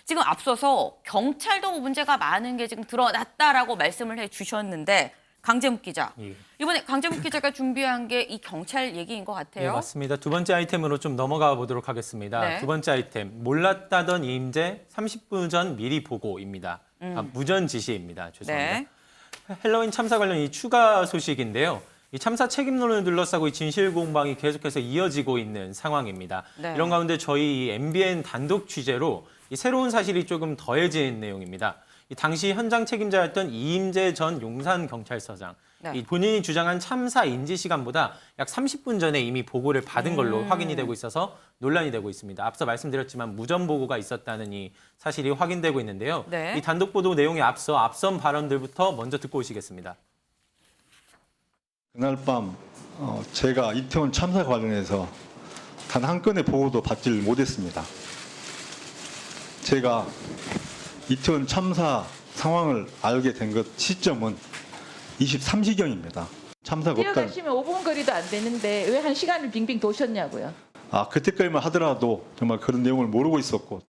지금 앞서서 경찰도 문제가 많은 게 지금 드러났다라고 말씀을 해주셨는데 강재묵 기자, 이번에 강재묵 기자가 준비한 게 이 경찰 얘기인 것 같아요. 네, 맞습니다. 두 번째 아이템으로 좀 넘어가 보도록 하겠습니다. 네. 두 번째 아이템, 몰랐다던 이임제 30분 전 미리 보고입니다. 무전 지시입니다. 죄송합니다. 네. 헬로윈 참사 관련 이 추가 소식인데요. 이 참사 책임론을 둘러싸고 이 진실 공방이 계속해서 이어지고 있는 상황입니다. 네. 이런 가운데 저희 MBN 단독 취재로 이 새로운 사실이 조금 더해진 내용입니다. 이 당시 현장 책임자였던 이임재 전 용산경찰서장, 네. 이 본인이 주장한 참사 인지 시간보다 약 30분 전에 이미 보고를 받은 걸로 확인이 되고 있어서 논란이 되고 있습니다. 앞서 말씀드렸지만 무전 보고가 있었다는 이 사실이 확인되고 있는데요. 네. 이 단독 보도 내용에 앞서 앞선 발언들부터 먼저 듣고 오시겠습니다. 그날 밤 제가 이태원 참사 관련해서 단 한 건의 보고도 받지를 못했습니다. 제가 이태원 참사 상황을 알게 된 것 시점은 23시경입니다. 참사가 없다는. 뛰어가시면 5분 거리도 안 되는데 왜 한 시간을 빙빙 도셨냐고요. 그때까지만 하더라도 정말 그런 내용을 모르고 있었고.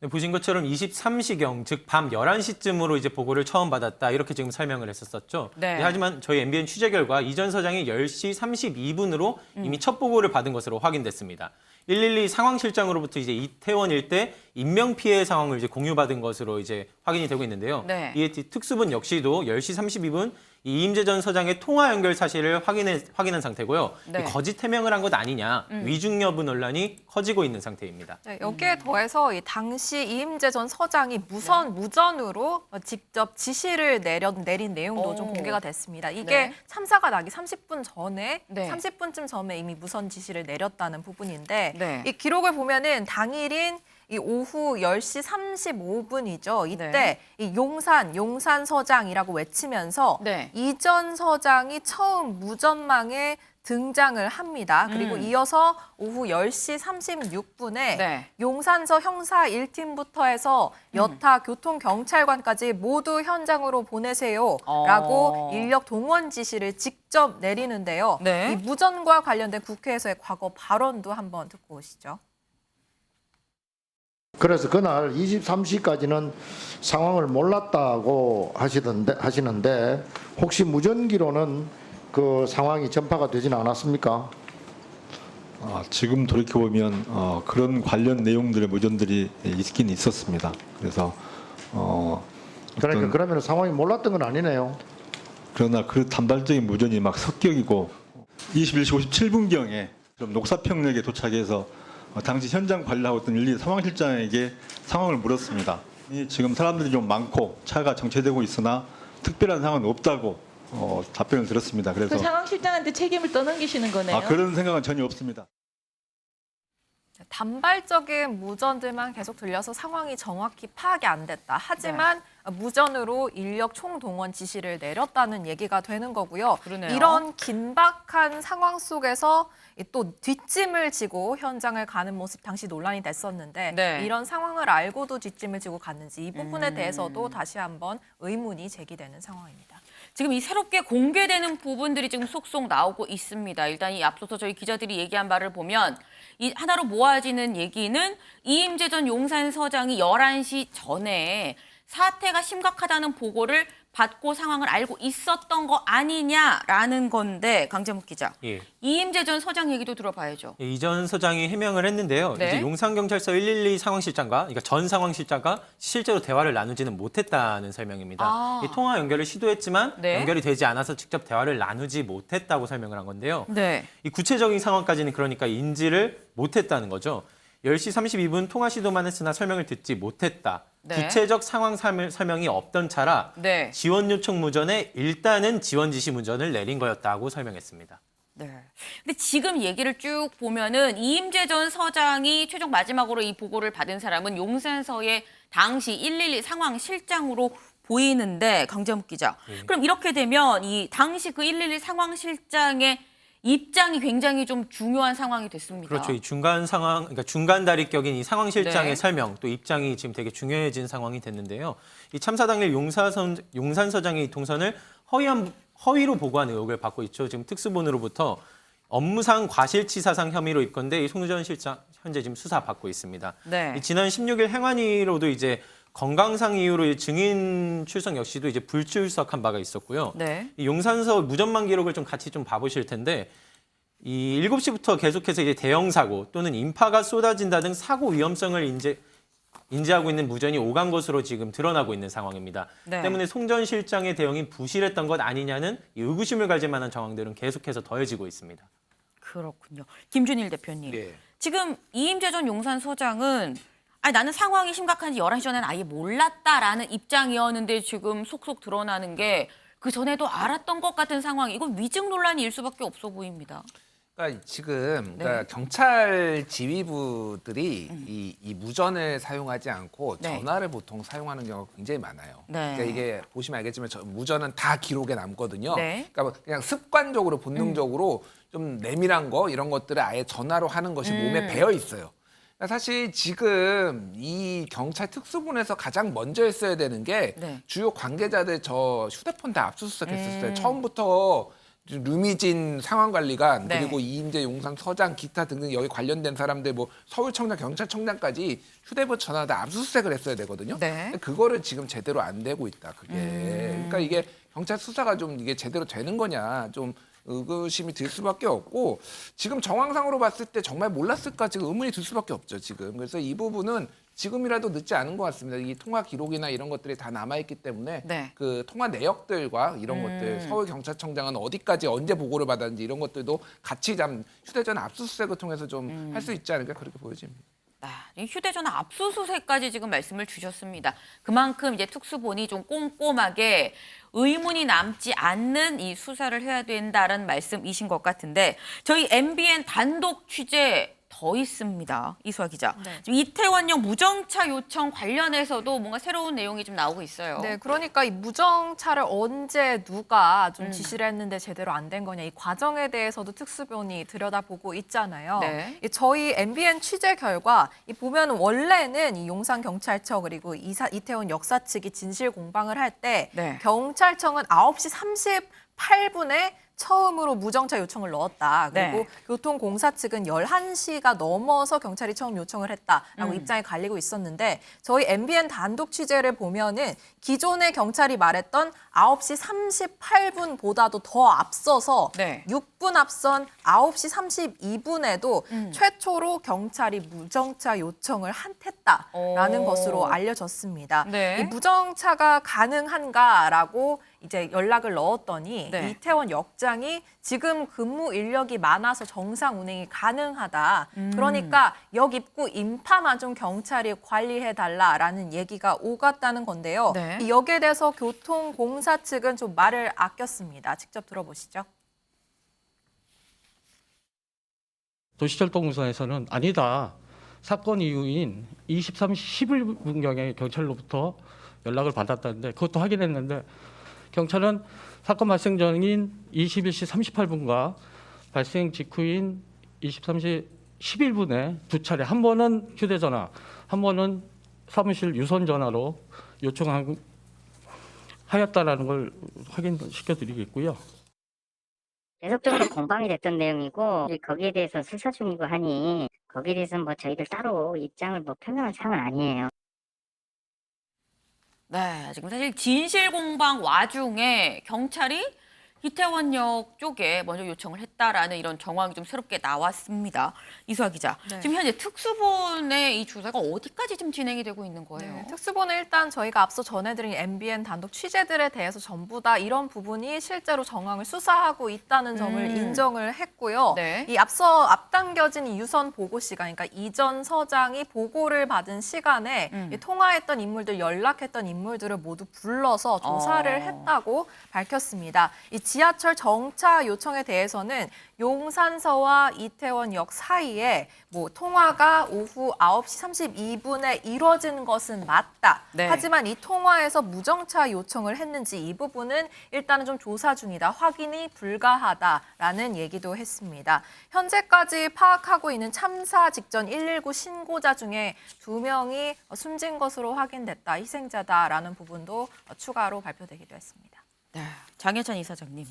네, 보신 것처럼 23시경, 즉 밤 11시쯤으로 이제 보고를 처음 받았다. 이렇게 지금 설명을 했었었죠. 네. 하지만 저희 MBN 취재 결과 이 전 서장이 10시 32분으로 이미 첫 보고를 받은 것으로 확인됐습니다. 112 상황실장으로부터 이제 이태원 일대 인명 피해 상황을 이제 공유받은 것으로 이제 확인이 되고 있는데요. 네. 이에 특수본 역시도 10시 32분 이임재 전 서장의 통화 연결 사실을 확인한 상태고요. 네. 거짓 해명을 한 것 아니냐, 위중 여부 논란이 커지고 있는 상태입니다. 네, 여기에 더해서 이 당시 이임재 전 서장이 무전으로 직접 지시를 내린 내용도 좀 공개가 됐습니다. 이게 네. 참사가 나기 30분 전에, 네. 30분쯤 전에 이미 무선 지시를 내렸다는 부분인데 네. 이 기록을 보면은 당일인 이 오후 10시 35분이죠. 이때 네. 이 용산 서장이라고 외치면서 네. 이 전 서장이 처음 무전망에 등장을 합니다. 그리고 이어서 오후 10시 36분에 네. 용산서 형사 1팀부터 해서 여타 교통경찰관까지 모두 현장으로 보내세요라고 인력 동원 지시를 직접 내리는데요. 네. 이 무전과 관련된 국회에서의 과거 발언도 한번 듣고 오시죠. 그래서 그날 23시까지는 상황을 몰랐다고 하시는데 혹시 무전기로는 그 상황이 전파가 되지는 않았습니까? 지금 돌이켜보면 그런 관련 내용들의 무전들이 있긴 있었습니다. 그래서 그러니까 그러면 상황이 몰랐던 건 아니네요. 그러나 그 단발적인 무전이 막 섞여있고 21시 57분경에 녹사평역에 도착해서 당시 현장 관리하고 있던 112 상황실장에게 상황을 물었습니다. 지금 사람들이 좀 많고 차가 정체되고 있으나 특별한 상황은 없다고 답변을 들었습니다. 그래서 그 상황실장한테 책임을 떠넘기시는 거네요. 그런 생각은 전혀 없습니다. 단발적인 무전들만 계속 들려서 상황이 정확히 파악이 안 됐다. 하지만 무전으로 인력 총동원 지시를 내렸다는 얘기가 되는 거고요. 그러네요. 이런 긴박한 상황 속에서 또 뒷짐을 지고 현장을 가는 모습 당시 논란이 됐었는데 네. 이런 상황을 알고도 뒷짐을 지고 갔는지 이 부분에 대해서도 다시 한번 의문이 제기되는 상황입니다. 지금 이 새롭게 공개되는 부분들이 지금 속속 나오고 있습니다. 일단 이 앞서서 저희 기자들이 얘기한 바를 보면 이 하나로 모아지는 얘기는 이임재 전 용산서장이 11시 전에 사태가 심각하다는 보고를 받고 상황을 알고 있었던 거 아니냐라는 건데 강재묵 기자. 예. 이임재 전 서장 얘기도 들어봐야죠. 이 전 서장이 해명을 했는데요. 네. 이제 용산경찰서 112 상황실장과, 그러니까 전 상황실장과 실제로 대화를 나누지는 못했다는 설명입니다. 이 통화 연결을 시도했지만 네. 연결이 되지 않아서 직접 대화를 나누지 못했다고 설명을 한 건데요. 네. 이 구체적인 상황까지는 그러니까 인지를 못했다는 거죠. 10시 32분 통화 시도만 했으나 설명을 듣지 못했다. 네. 구체적 상황 설명이 없던 차라 네. 지원 요청 무전에 일단은 지원 지시 무전을 내린 거였다고 설명했습니다. 네. 근데 지금 얘기를 쭉 보면은 이임재 전 서장이 최종 마지막으로 이 보고를 받은 사람은 용산서의 당시 112 상황실장으로 보이는데 강재묵 기자. 그럼 이렇게 되면 이 당시 그 112 상황실장의 입장이 굉장히 좀 중요한 상황이 됐습니다. 그렇죠. 이 중간 상황, 그러니까 중간 다리격인 이 상황실장의 네. 설명, 또 입장이 지금 되게 중요해진 상황이 됐는데요. 이 참사 당일 용산서장의 동선을 허위로 보고한 의혹을 받고 있죠. 지금 특수본으로부터 업무상 과실치사상 혐의로 입건돼 이 송전 실장 현재 지금 수사받고 있습니다. 네. 이 지난 16일 행안위로도 이제 건강상 이유로 이 증인 출석 역시도 이제 불출석한 바가 있었고요. 네. 이 용산서 무전만 기록을 좀 같이 좀 봐보실 텐데 이 7시부터 계속해서 이제 대형 사고 또는 인파가 쏟아진다 등 사고 위험성을 인지하고 있는 무전이 오간 것으로 지금 드러나고 있는 상황입니다. 네. 때문에 송 전 실장의 대응이 부실했던 것 아니냐는 이 의구심을 가질 만한 정황들은 계속해서 더해지고 있습니다. 그렇군요. 김준일 대표님. 예. 지금 이임재 전 용산서장은 아니, 나는 상황이 심각한지 11시 전에는 아예 몰랐다라는 입장이었는데 지금 속속 드러나는 게 그 전에도 알았던 것 같은 상황. 이건 위증 논란일 수밖에 없어 보입니다. 그러니까 지금 네. 그러니까 경찰 지휘부들이 이 무전을 사용하지 않고 네. 전화를 보통 사용하는 경우가 굉장히 많아요. 네. 그러니까 이게 보시면 알겠지만 무전은 다 기록에 남거든요. 네. 그러니까 그냥 습관적으로 본능적으로 좀 내밀한 거 이런 것들을 아예 전화로 하는 것이 몸에 배어 있어요. 그러니까 사실 지금 이 경찰 특수본에서 가장 먼저 했어야 되는 게 네. 주요 관계자들 저 휴대폰 다 압수수색했었어요. 처음부터 류미진 상황관리관 네. 그리고 이임재 용산 서장 기타 등등 여기 관련된 사람들 뭐 서울청장 경찰청장까지 휴대폰 전화 다 압수수색을 했어야 되거든요. 네. 그거를 지금 제대로 안 되고 있다. 그게 그러니까 이게 경찰 수사가 좀 이게 제대로 되는 거냐 좀 의구심이 들 수밖에 없고 지금 정황상으로 봤을 때 정말 몰랐을까 지금 의문이 들 수밖에 없죠 지금. 그래서 이 부분은 지금이라도 늦지 않은 것 같습니다. 이 통화 기록이나 이런 것들이 다 남아있기 때문에 네. 그 통화 내역들과 이런 것들 서울경찰청장은 어디까지 언제 보고를 받았는지 이런 것들도 같이 휴대전화 압수수색을 통해서 좀 할 수 있지 않을까 그렇게 보여집니다. 이 휴대전화 압수수색까지 지금 말씀을 주셨습니다. 그만큼 이제 특수본이 좀 꼼꼼하게 의문이 남지 않는 이 수사를 해야 된다는 말씀이신 것 같은데 저희 MBN 단독 취재 더 있습니다. 이수아 기자. 네. 지금 이태원역 무정차 요청 관련해서도 뭔가 새로운 내용이 좀 나오고 있어요. 네, 그러니까 이 무정차를 언제 누가 좀 지시를 했는데 제대로 안 된 거냐 이 과정에 대해서도 특수본이 들여다보고 있잖아요. 네. 이 저희 MBN 취재 결과 이 보면 원래는 이 용산 경찰청 그리고 이태원 역사 측이 진실 공방을 할 때 네. 경찰청은 9시 38분에 처음으로 무정차 요청을 넣었다. 그리고 네. 교통공사 측은 11시가 넘어서 경찰이 처음 요청을 했다라고 입장이 갈리고 있었는데 저희 MBN 단독 취재를 보면은 기존의 경찰이 말했던 9시 38분보다도 더 앞서서 네. 6분 앞선 9시 32분에도 최초로 경찰이 무정차 요청을 했다라는 오. 것으로 알려졌습니다. 네. 이 무정차가 가능한가라고 이제 연락을 넣었더니 네. 이태원 역장이 지금 근무 인력이 많아서 정상 운행이 가능하다. 그러니까 역 입구 인파만 좀 경찰이 관리해달라라는 얘기가 오갔다는 건데요. 네. 이 역에 대해서 교통공사 측은 좀 말을 아꼈습니다. 직접 들어보시죠. 도시철도공사에서는 아니다. 사건 이후인 23시 11분경에 경찰로부터 연락을 받았다는데 그것도 확인했는데 경찰은 사건 발생 전인 21시 38분과 발생 직후인 23시 11분에 두 차례 한 번은 휴대전화, 한 번은 사무실 유선 전화로 요청하였다라는 걸 확인시켜드리겠고요. 계속적으로 공방이 됐던 내용이고 거기에 대해서 수사 중이고 하니 거기에 대해서는 뭐 저희들 따로 입장을 뭐 표명할 사항은 아니에요. 네, 지금 사실 진실 공방 와중에 경찰이 이태원역 쪽에 먼저 요청을 했다라는 이런 정황이 좀 새롭게 나왔습니다. 이수아 기자, 네. 지금 현재 특수본의 이 조사가 어디까지 지금 진행이 되고 있는 거예요? 네, 특수본은 일단 저희가 앞서 전해드린 MBN 단독 취재들에 대해서 전부 다 이런 부분이 실제로 정황을 수사하고 있다는 점을 인정을 했고요. 네. 이 앞서 앞당겨진 이 유선 보고 시간, 그러니까 이전 서장이 보고를 받은 시간에 이 통화했던 인물들, 연락했던 인물들을 모두 불러서 조사를 했다고 밝혔습니다. 이 지하철 정차 요청에 대해서는 용산서와 이태원역 사이에 뭐 통화가 오후 9시 32분에 이루어진 것은 맞다. 네. 하지만 이 통화에서 무정차 요청을 했는지 이 부분은 일단은 좀 조사 중이다. 확인이 불가하다라는 얘기도 했습니다. 현재까지 파악하고 있는 참사 직전 119 신고자 중에 2명이 숨진 것으로 확인됐다. 희생자다라는 부분도 추가로 발표되기도 했습니다. 네, 장혜찬 이사장님.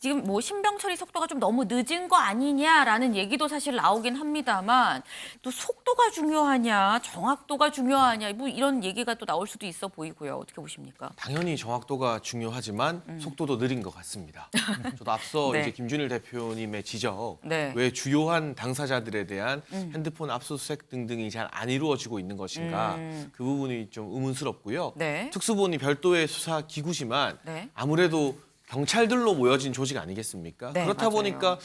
지금 뭐 신병 처리 속도가 좀 너무 늦은 거 아니냐라는 얘기도 사실 나오긴 합니다만 또 속도가 중요하냐, 정확도가 중요하냐 뭐 이런 얘기가 또 나올 수도 있어 보이고요. 어떻게 보십니까? 당연히 정확도가 중요하지만 속도도 느린 것 같습니다. 저도 앞서 네. 이제 김준일 대표님의 지적, 네. 왜 주요한 당사자들에 대한 핸드폰 압수수색 등등이 잘 안 이루어지고 있는 것인가, 그 부분이 좀 의문스럽고요. 네. 특수본이 별도의 수사 기구지만 네. 아무래도 경찰들로 모여진 조직 아니겠습니까? 네, 그렇다 맞아요. 보니까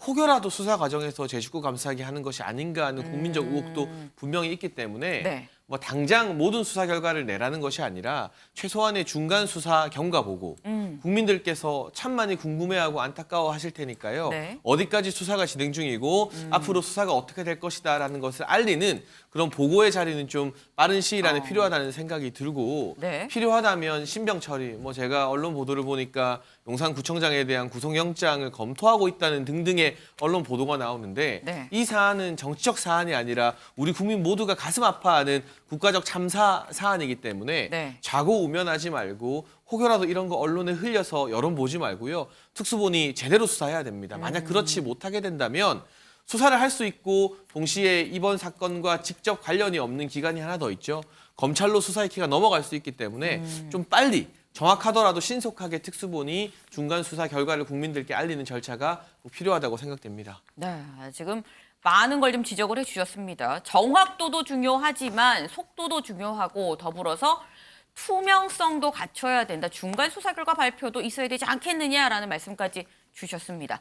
혹여라도 수사 과정에서 제 식구 감싸기 하는 것이 아닌가 하는 국민적 의혹도 분명히 있기 때문에 네. 뭐 당장 모든 수사 결과를 내라는 것이 아니라 최소한의 중간 수사 경과 보고 국민들께서 참 많이 궁금해하고 안타까워하실 테니까요. 네. 어디까지 수사가 진행 중이고 앞으로 수사가 어떻게 될 것이다라는 것을 알리는 그런 보고의 자리는 좀 빠른 시일 안에 필요하다는 생각이 들고 네. 필요하다면 신병 처리, 뭐 제가 언론 보도를 보니까 용산구청장에 대한 구속영장을 검토하고 있다는 등등의 언론 보도가 나오는데 네. 이 사안은 정치적 사안이 아니라 우리 국민 모두가 가슴 아파하는 국가적 참사 사안이기 때문에 네. 좌고우면하지 말고 혹여라도 이런 거 언론에 흘려서 여론 보지 말고요. 특수본이 제대로 수사해야 됩니다. 만약 그렇지 못하게 된다면 수사를 할 수 있고 동시에 이번 사건과 직접 관련이 없는 기관이 하나 더 있죠. 검찰로 수사의 키가 넘어갈 수 있기 때문에 좀 빨리 정확하더라도 신속하게 특수본이 중간 수사 결과를 국민들께 알리는 절차가 꼭 필요하다고 생각됩니다. 네, 지금 많은 걸 좀 지적을 해주셨습니다. 정확도도 중요하지만 속도도 중요하고 더불어서 투명성도 갖춰야 된다. 중간 수사 결과 발표도 있어야 되지 않겠느냐라는 말씀까지 주셨습니다.